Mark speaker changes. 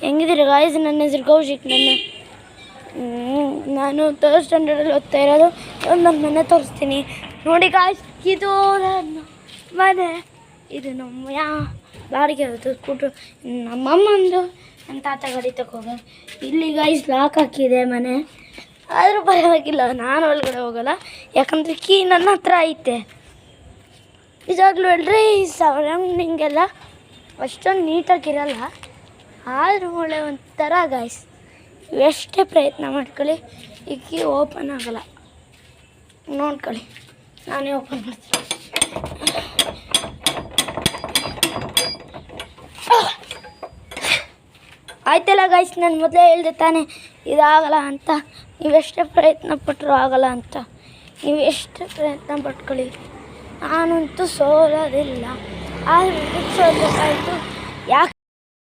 Speaker 1: ಹೆಂಗಿದ್ದೀರಿ guys? ನನ್ನ ಹೆಸರು ಕೌಶಿಕ್. ನಾನು 3rd ಸ್ಟ್ಯಾಂಡರ್ಡಲ್ಲಿ ಓದ್ತಾ ಇರೋದು. ನನ್ನ ಮನೆ ತೋರಿಸ್ತೀನಿ ನೋಡಿ ಗಾಯ್ಸ್. ಇದು ನನ್ನ ಮನೆ. ಇದು ನಮ್ಮ ಬಾಡಿಗೆ ಆಗುತ್ತೆ ಸ್ಕೂಟ್ರು ನಮ್ಮಮ್ಮಂದು. ನನ್ನ ತಾತ ಗಾಡಿ ತಗೋಗ. ಇಲ್ಲಿ ಗಾಯ್ಸ್ ಲಾಕ್ ಹಾಕಿದೆ ಮನೆ, ಆದರೂ ಪರವಾಗಿಲ್ಲ, ನಾನು ಒಳಗಡೆ ಹೋಗೋಲ್ಲ ಯಾಕಂದರೆ ಕೀ ನನ್ನ ಹತ್ರ ಐತೆ. ನಿಜವಾಗ್ಲೂ ಹೇಳ್ರಿ, ಈ ಸರೌಂಡಿಂಗೆಲ್ಲ ಅಷ್ಟೊಂದು ನೀಟಾಗಿರಲ್ಲ, ಆದರೂ ಒಳ್ಳೆ ಒಂಥರ ಗಾಯ್ಸ್. ಎಷ್ಟೇ ಪ್ರಯತ್ನ ಮಾಡ್ಕೊಳ್ಳಿ ಈ ಕೀ ಓಪನ್ ಆಗೋಲ್ಲ. ನೋಡ್ಕೊಳ್ಳಿ, ನಾನೇ ಓಪನ್ ಮಾಡ್ತೀನಿ. ಆಯ್ತಲ್ಲ ಗಾಯ್ಸ್, ನಾನು ಮೊದಲೇ ಹೇಳಿದೆ ತಾನೇ ಇದಾಗಲ್ಲ ಅಂತ. ನೀವೆಷ್ಟೇ ಪ್ರಯತ್ನ ಪಟ್ಟರು ಆಗಲ್ಲ ಅಂತ. ನೀವು ಎಷ್ಟು ಪ್ರಯತ್ನ ಪಟ್ಕೊಳ್ಳಿ, ನಾನಂತೂ ಸೋಲೋದಿಲ್ಲ. ಆದರೆ ಸೋಲ್ಬೇಕಾಯಿತು ಯಾಕೆ